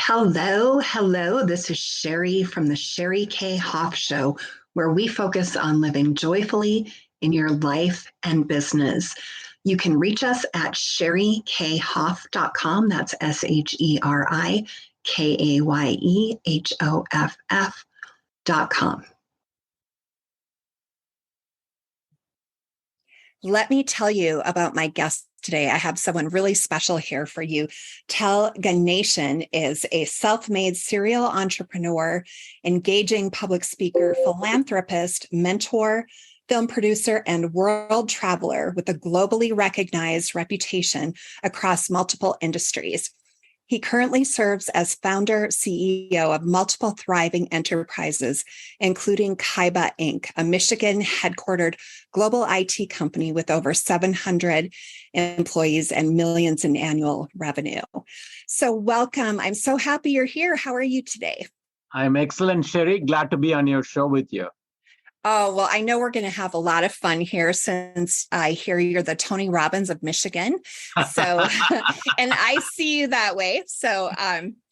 Hello. This is Sheri from the Sheri K. Hoff Show, where we focus on living joyfully in your life and business. You can reach us at sherikhoff.com. That's SherikayEhoff.com. Let me tell you about my guest today. I have someone really special here for you. Tel Ganesan is a self-made serial entrepreneur, engaging public speaker, philanthropist, mentor, film producer, and world traveler with a globally recognized reputation across multiple industries. He currently serves as founder, CEO of multiple thriving enterprises, including Kyyba Inc., a Michigan-headquartered global IT company with over 700 employees and millions in annual revenue. So welcome. I'm so happy you're here. How are you today? I'm excellent, Sheri. Glad to be on your show with you. Oh, well, I know we're going to have a lot of fun here since I hear you're the Tony Robbins of Michigan. So, and I see you that way. So,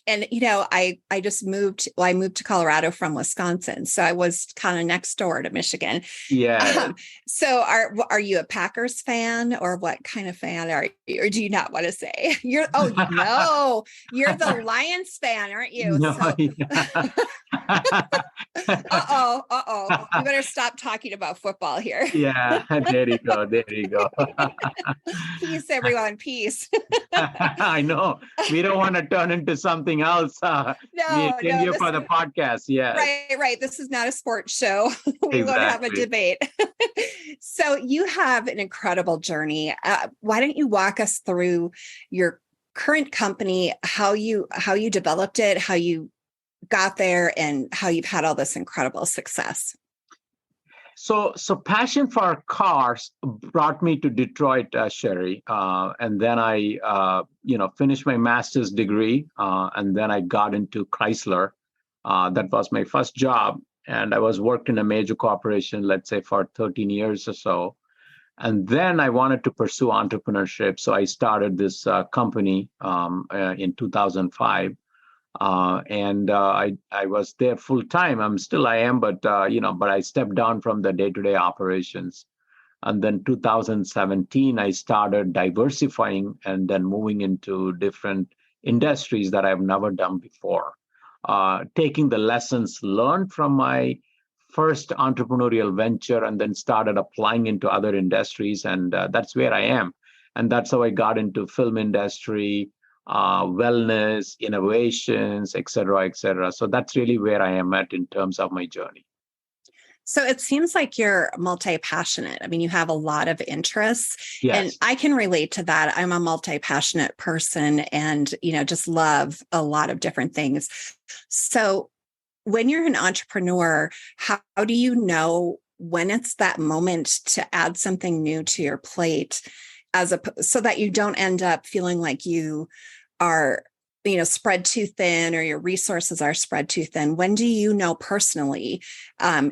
and you know, I moved to Colorado from Wisconsin. So I was kind of next door to Michigan. Yeah. So are you a Packers fan, or what kind of fan are you? Or do you not want to say? You're the Lions fan, aren't you? No, So, yeah. Uh-oh. You better stop talking about football here. Yeah, there you go. Peace, everyone. Peace. I know. We don't want to turn into something else. We attend you for the podcast. Yeah. Right. This is not a sports show. We won't have a debate. So you have an incredible journey. Why don't you walk us through your current company, how you developed it, how you got there, and how you've had all this incredible success? So passion for cars brought me to Detroit, Sheri, and then I, finished my master's degree, and then I got into Chrysler. That was my first job, and I was worked in a major corporation, let's say, for 13 years or so. And then I wanted to pursue entrepreneurship, so I started this company in 2005. And I was there full time. I am, but I stepped down from the day-to-day operations. And then 2017, I started diversifying and then moving into different industries that I've never done before. Taking the lessons learned from my first entrepreneurial venture and then started applying into other industries. And that's where I am. And that's how I got into film industry, wellness, innovations, et cetera, et cetera. So that's really where I am at in terms of my journey. So it seems like you're multi-passionate. I mean, you have a lot of interests. Yes. And I can relate to that. I'm a multi-passionate person and, just love a lot of different things. So when you're an entrepreneur, how do you know when it's that moment to add something new to your plate, so that you don't end up feeling like you are, spread too thin, or your resources are spread too thin? When do you know personally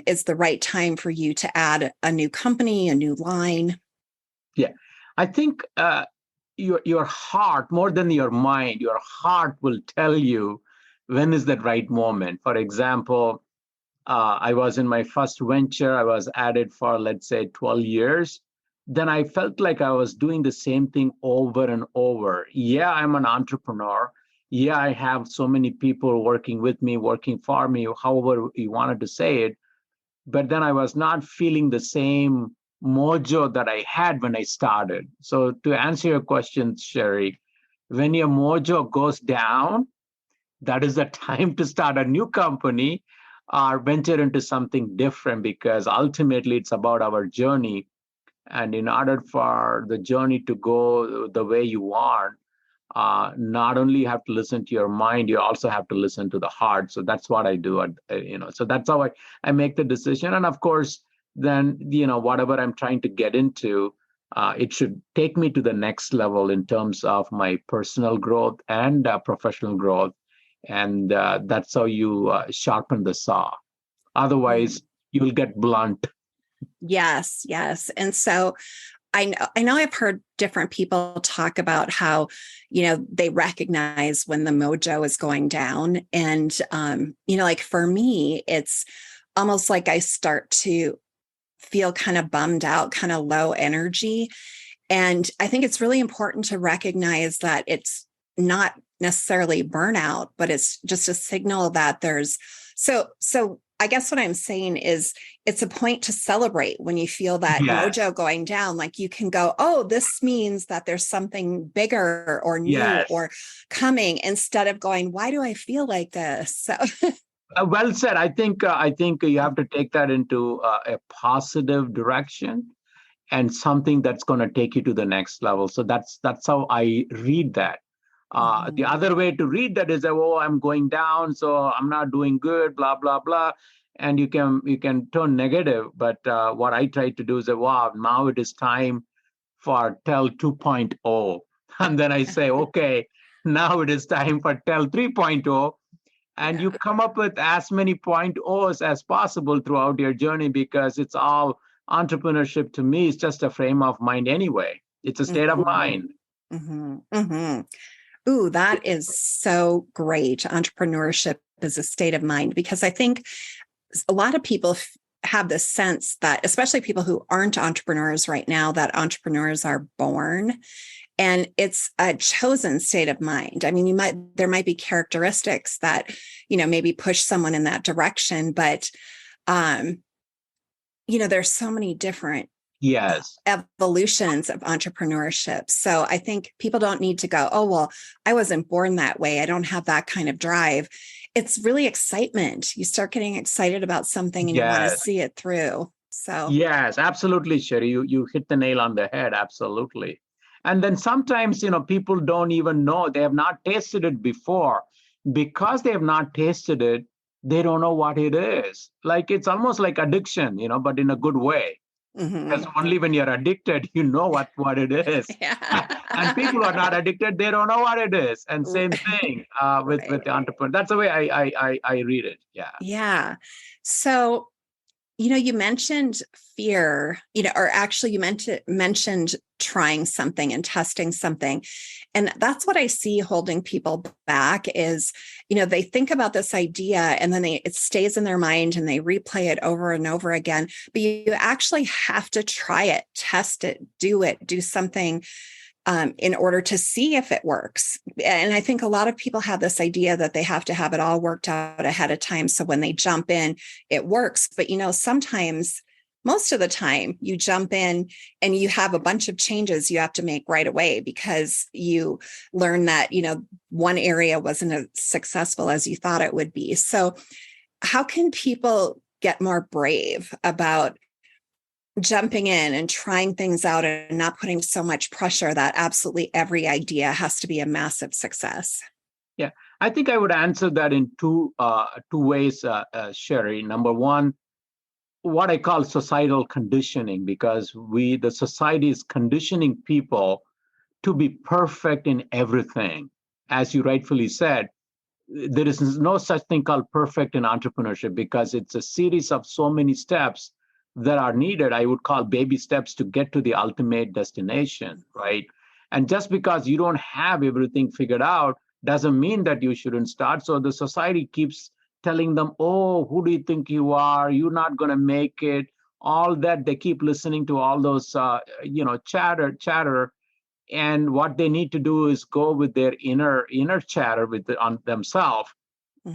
is the right time for you to add a new company, a new line? Yeah, I think your heart, more than your mind, your heart will tell you when is that right moment. For example, I was in my first venture. I was at it for, let's say, 12 years. Then I felt like I was doing the same thing over and over. Yeah, I'm an entrepreneur. Yeah, I have so many people working with me, working for me, however you wanted to say it. But then I was not feeling the same mojo that I had when I started. So to answer your question, Sheri, when your mojo goes down, that is the time to start a new company or venture into something different, because ultimately it's about our journey. And in order for the journey to go the way you want, not only you have to listen to your mind, you also have to listen to the heart. So that's what I do. So that's how I make the decision. And of course, then, whatever I'm trying to get into, it should take me to the next level in terms of my personal growth and professional growth. And that's how you sharpen the saw. Otherwise, you'll get blunt. Yes. And so I know I've heard different people talk about how, they recognize when the mojo is going down. And, like for me, it's almost like I start to feel kind of bummed out, kind of low energy. And I think it's really important to recognize that it's not necessarily burnout, but it's just a signal that there's so I guess what I'm saying is it's a point to celebrate when you feel that Yes. mojo going down. Like you can go, oh, this means that there's something bigger or new Yes. or coming, instead of going, why do I feel like this? So Well said. I think you have to take that into a positive direction and something that's going to take you to the next level. So that's how I read that. The other way to read that is that, oh, I'm going down, so I'm not doing good, blah blah blah, and you can turn negative. But what I try to do is that, wow, now it is time for Tel 2.0, and then I say, okay, now it is time for Tel 3.0. And you come up with as many point O's as possible throughout your journey, because it's all entrepreneurship to me is just a frame of mind anyway. It's a state of mind. Ooh, that is so great. Entrepreneurship is a state of mind, because I think a lot of people have this sense that, especially people who aren't entrepreneurs right now, that entrepreneurs are born. And it's a chosen state of mind. I mean, there might be characteristics that, maybe push someone in that direction, but, there's so many different Yes. evolutions of entrepreneurship. So I think people don't need to go, oh, well, I wasn't born that way, I don't have that kind of drive. It's really excitement. You start getting excited about something and you want to see it through. So yes, absolutely, Sheri. You hit the nail on the head. Absolutely. And then sometimes, people don't even know, they have not tasted it before. Because they have not tasted it, they don't know what it is. Like it's almost like addiction, but in a good way. Because only when you're addicted, you know what it is. And people who are not addicted, they don't know what it is. And same thing with the entrepreneur. That's the way I read it. Yeah. Yeah. So, you mentioned fear, or actually you mentioned trying something and testing something. And that's what I see holding people back is, they think about this idea and then it stays in their mind and they replay it over and over again. But you actually have to try it, test it, do something in order to see if it works. And I think a lot of people have this idea that they have to have it all worked out ahead of time, so when they jump in, it works. But, sometimes, most of the time, you jump in and you have a bunch of changes you have to make right away because you learn that, one area wasn't as successful as you thought it would be. So how can people get more brave about jumping in and trying things out and not putting so much pressure that absolutely every idea has to be a massive success? Yeah, I think I would answer that in two ways, Sheri. Number one, what I call societal conditioning, because the society is conditioning people to be perfect in everything. As you rightfully said, there is no such thing called perfect in entrepreneurship, because it's a series of so many steps that are needed. I would call baby steps to get to the ultimate destination, right? And just because you don't have everything figured out doesn't mean that you shouldn't start. So the society keeps telling them, oh, who do you think you are? You're not going to make it. All that, they keep listening to all those, chatter. And what they need to do is go with their inner chatter on themselves,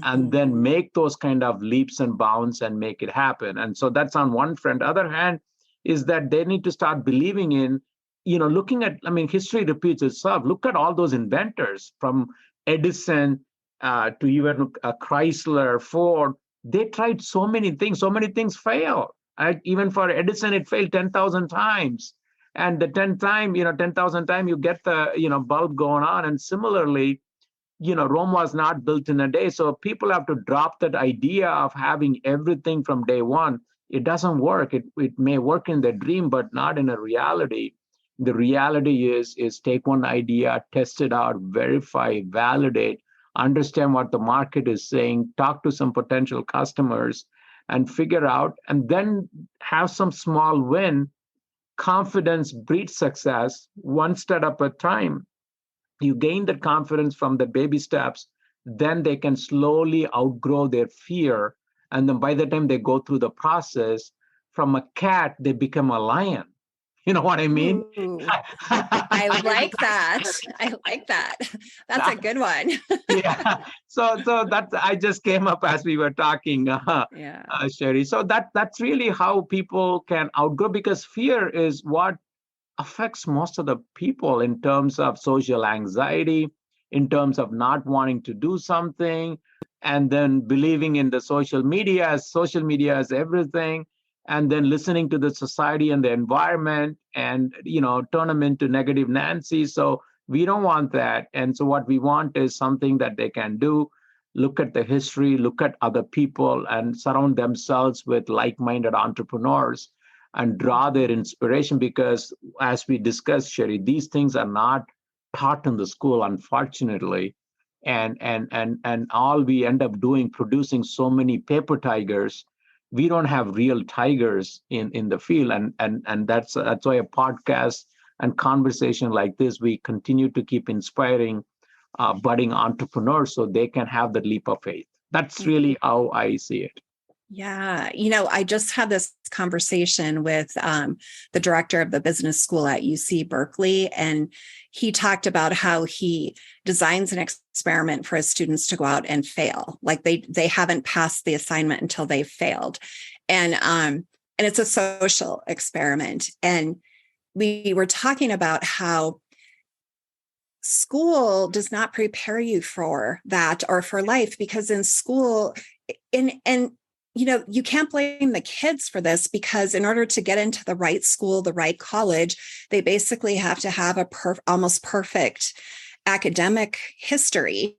and then make those kind of leaps and bounds and make it happen. And so that's on one front. Other hand is that they need to start believing in, looking at, history repeats itself. Look at all those inventors from Edison to even Chrysler, Ford. They tried so many things failed. Even for Edison, it failed 10,000 times. And the 10,000 time you get the, bulb going on. And similarly, Rome was not built in a day. So people have to drop that idea of having everything from day one. It doesn't work. It may work in the dream, but not in a reality. The reality is take one idea, test it out, verify, validate, understand what the market is saying, talk to some potential customers and figure out, and then have some small win confidence breeds success one step at a time. You gain that confidence from the baby steps, then they can slowly outgrow their fear. And then by the time they go through the process, from a cat, they become a lion. You know what I mean? Ooh, I like that. I like that. That's a good one. Yeah. So that I just came up as we were talking, Yeah. Sheri. So that's really how people can outgrow, because fear is what affects most of the people in terms of social anxiety, in terms of not wanting to do something, and then believing in the social media as everything, and then listening to the society and the environment, and turn them into negative Nancy. So we don't want that. And so what we want is something that they can do. Look at the history, look at other people, and surround themselves with like-minded entrepreneurs and draw their inspiration, because as we discussed, Sheri, these things are not taught in the school, unfortunately. And all we end up doing, producing so many paper tigers. We don't have real tigers in the field. And that's why a podcast and conversation like this, we continue to keep inspiring budding entrepreneurs so they can have the leap of faith. That's really how I see it. Yeah. I just had this conversation with the director of the business school at UC Berkeley, and he talked about how he designs an experiment for his students to go out and fail. Like they haven't passed the assignment until they've failed. And it's a social experiment. And we were talking about how school does not prepare you for that or for life, because in school, you can't blame the kids for this, because in order to get into the right school, the right college, they basically have to have a almost perfect academic history.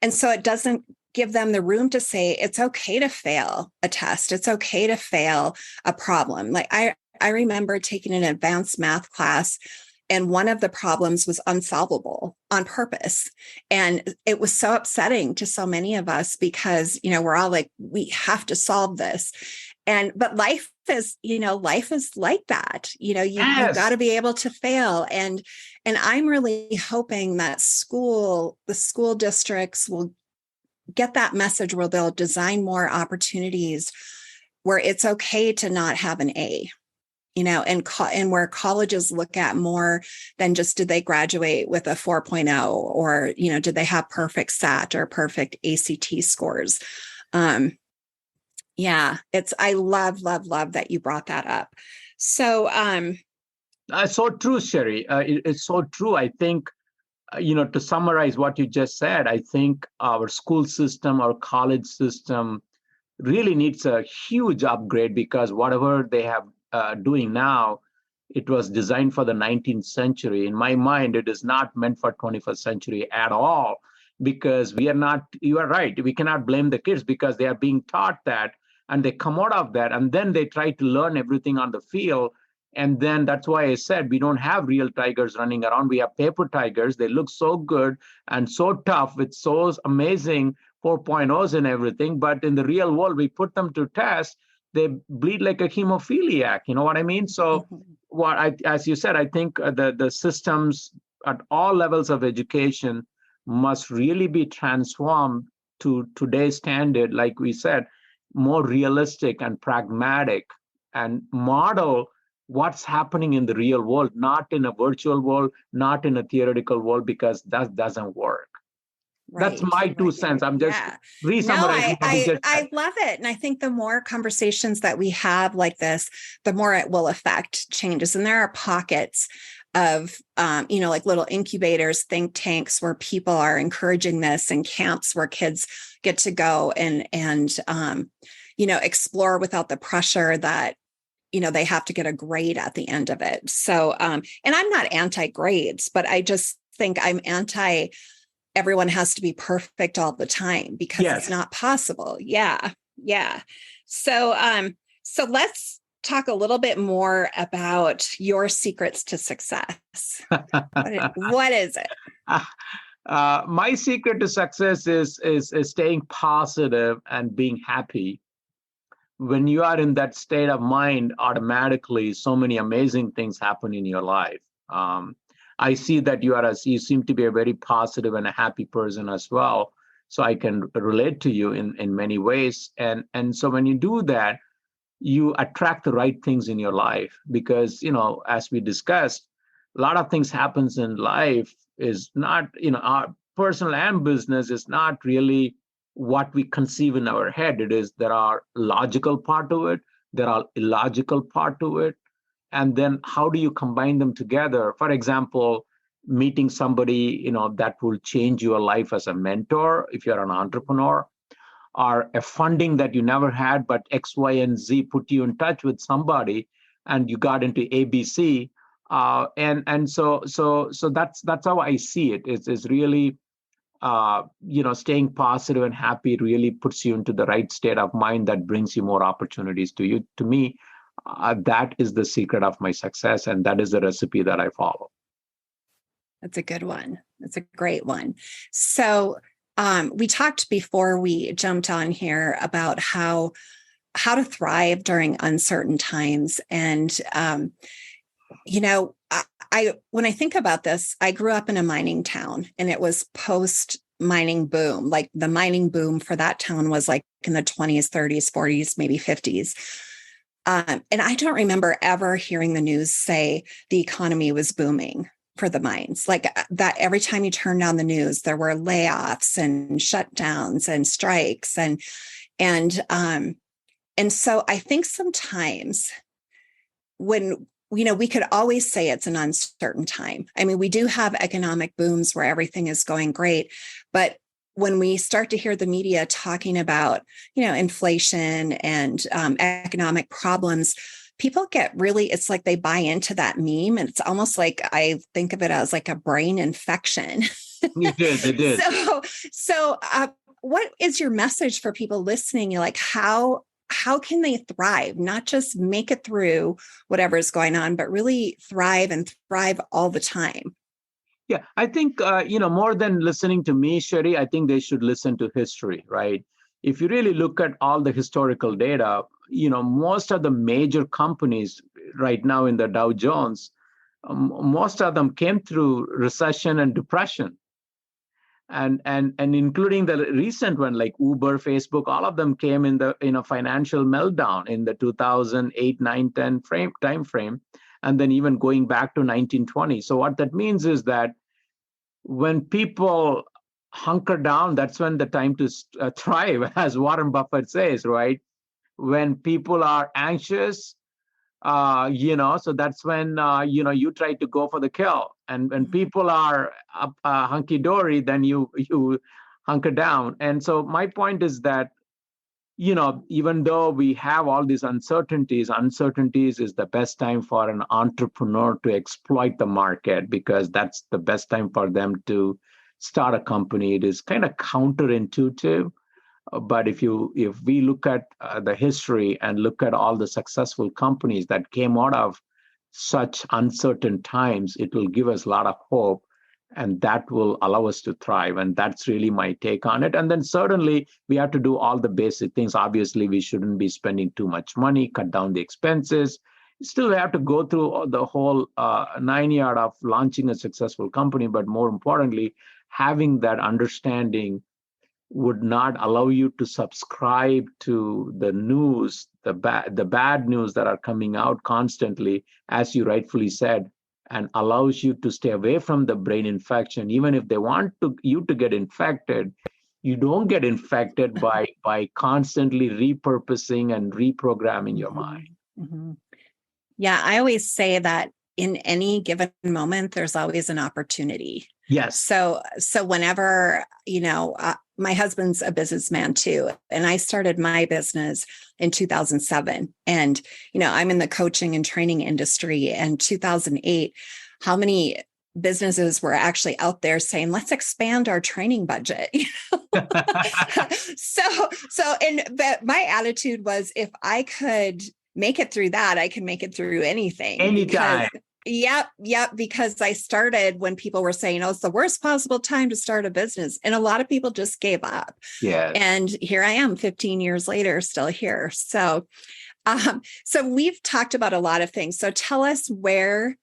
And so it doesn't give them the room to say, it's okay to fail a test. It's okay to fail a problem. Like I remember taking an advanced math class, and one of the problems was unsolvable on purpose. And it was so upsetting to so many of us, because, we're all like, we have to solve this. But life is like that. You've got to be able to fail. And I'm really hoping that the school districts will get that message, where they'll design more opportunities where it's okay to not have an A. And where colleges look at more than just, did they graduate with a 4.0, or, did they have perfect SAT or perfect ACT scores? I love that you brought that up. So, so true, Sheri. It's so true. I think, to summarize what you just said, I think our school system, our college system really needs a huge upgrade, because whatever they have doing now, it was designed for the 19th century. In my mind, it is not meant for 21st century at all, because you are right, we cannot blame the kids, because they are being taught that, and they come out of that, and then they try to learn everything on the field. And then that's why I said we don't have real tigers running around. We have paper tigers. They look so good and so tough with so amazing 4.0s and everything. But in the real world, we put them to test, they bleed like a hemophiliac. You know what I mean? So as you said, I think the systems at all levels of education must really be transformed to today's standard, like we said, more realistic and pragmatic, and model what's happening in the real world, not in a virtual world, not in a theoretical world, because that doesn't work. Right, that's my 2 cents. I'm just re-summarizing. I love it. And I think the more conversations that we have like this, the more it will affect changes. And there are pockets of, like little incubators, think tanks, where people are encouraging this, and camps where kids get to go and explore without the pressure that, they have to get a grade at the end of it. So, and I'm not anti-grades, but I just think I'm anti everyone has to be perfect all the time, because it's not possible. Yeah. So let's talk a little bit more about your secrets to success. What is it? My secret to success is staying positive and being happy. when you are in that state of mind, automatically so many amazing things happen in your life. I see that you seem to be a very positive and a happy person as well. So I can relate to you in many ways. And so when you do that, you attract the right things in your life because, as we discussed, a lot of things happens in life is not, our personal and business is not really what we conceive in our head. There are logical part to it, there are illogical part to it, and then how do you combine them together? For example, meeting somebody that will change your life as a mentor if you're an entrepreneur, or a funding that you never had, but X, Y, and Z put you in touch with somebody, and you got into ABC. So that's how I see it. It's really staying positive and happy really puts you into the right state of mind that brings you more opportunities to you. To me, that is the secret of my success, and that is the recipe that I follow. That's a good one. That's a great one. So we talked before we jumped on here about how to thrive during uncertain times. And, when I think about this, I grew up in a mining town, and it was post mining boom. Like the mining boom for that town was like in the 20s, 30s, 40s, maybe 50s. And I don't remember ever hearing the news say the economy was booming for the mines. Like that, every time you turned on the news, there were layoffs and shutdowns and strikes. And so I think sometimes when, we could always say it's an uncertain time. I mean, we do have economic booms where everything is going great, but when we start to hear the media talking about, inflation and economic problems, people get really, it's like they buy into that meme. And it's almost like I think of it as like a brain infection. It did. So what is your message for people listening? You're like, how can they thrive, not just make it through whatever is going on, but really thrive and thrive all the time? Yeah, I think, more than listening to me, Sheri, I think they should listen to history, right? If you really look at all the historical data, most of the major companies right now in the Dow Jones, most of them came through recession and depression. And including the recent one like Uber, Facebook, all of them came in the financial meltdown in the 2008, 9, 10 time frame, and then even going back to 1920. So what that means is that when people hunker down, that's when the time to thrive, as Warren Buffett says, right? When people are anxious, so that's when, you try to go for the kill. And when people are hunky-dory, then you hunker down. And so my point is that, even though we have all these uncertainties is the best time for an entrepreneur to exploit the market, because that's the best time for them to start a company. It is kind of counterintuitive. But if we look at the history and look at all the successful companies that came out of such uncertain times, it will give us a lot of hope, and that will allow us to thrive. And that's really my take on it. And then certainly we have to do all the basic things. Obviously, we shouldn't be spending too much money, cut down the expenses. Still, we have to go through the whole 9 yard of launching a successful company. But more importantly, having that understanding would not allow you to subscribe to the news, the bad news that are coming out constantly, as you rightfully said, and allows you to stay away from the brain infection. Even if they want you to get infected, you don't get infected by constantly repurposing and reprogramming your mind. Mm-hmm. Yeah, I always say that in any given moment, there's always an opportunity. Yes. So whenever, my husband's a businessman too, and I started my business in 2007. And, I'm in the coaching and training industry. And 2008, how many businesses were actually out there saying, let's expand our training budget? But my attitude was, if I could make it through that, I can make it through anything. Anytime. Yep. Because I started when people were saying, oh, it's the worst possible time to start a business. And a lot of people just gave up. Yes. And here I am 15 years later, still here. So we've talked about a lot of things. So tell us where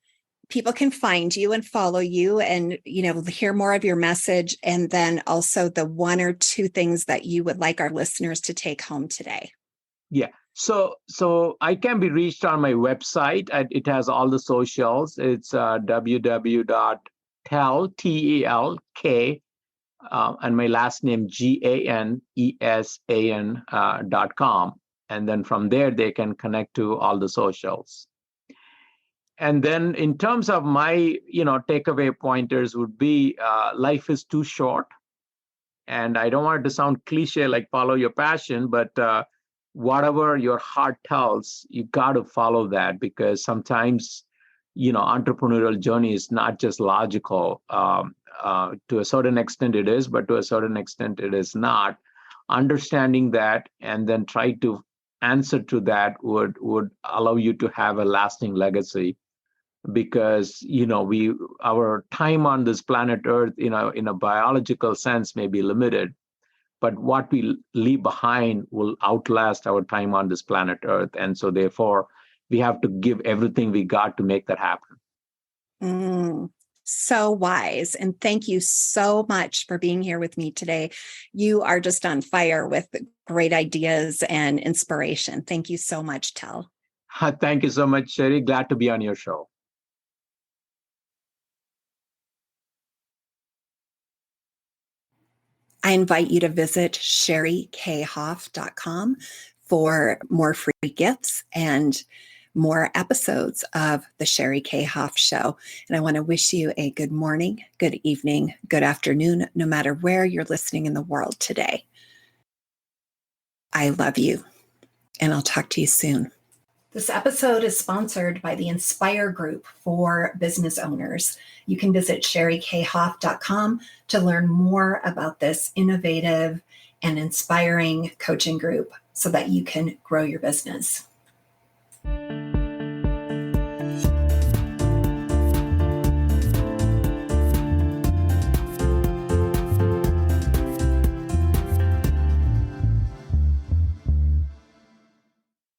people can find you and follow you and, hear more of your message. And then also the one or two things that you would like our listeners to take home today. Yeah. So I can be reached on my website. It has all the socials. It's www.tel, T-E-L-K, and my last name, Ganesan.com. And then from there, they can connect to all the socials. And then in terms of my, takeaway pointers would be life is too short. And I don't want it to sound cliche like follow your passion, but whatever your heart tells, you got to follow that, because sometimes, entrepreneurial journey is not just logical. To a certain extent it is, but to a certain extent it is not. Understanding that and then try to answer to that would allow you to have a lasting legacy, because our time on this planet Earth, in a biological sense, may be limited, but what we leave behind will outlast our time on this planet Earth. And so therefore, we have to give everything we got to make that happen. So wise. And thank you so much for being here with me today. You are just on fire with great ideas and inspiration. Thank you so much, Tel. Thank you so much, Sheri. Glad to be on your show. I invite you to visit SheriKHoff.com for more free gifts and more episodes of the Sheri K. Hoff Show. And I want to wish you a good morning, good evening, good afternoon, no matter where you're listening in the world today. I love you, and I'll talk to you soon. This episode is sponsored by the Inspire Group for business owners. You can visit SheriKHoff.com to learn more about this innovative and inspiring coaching group so that you can grow your business.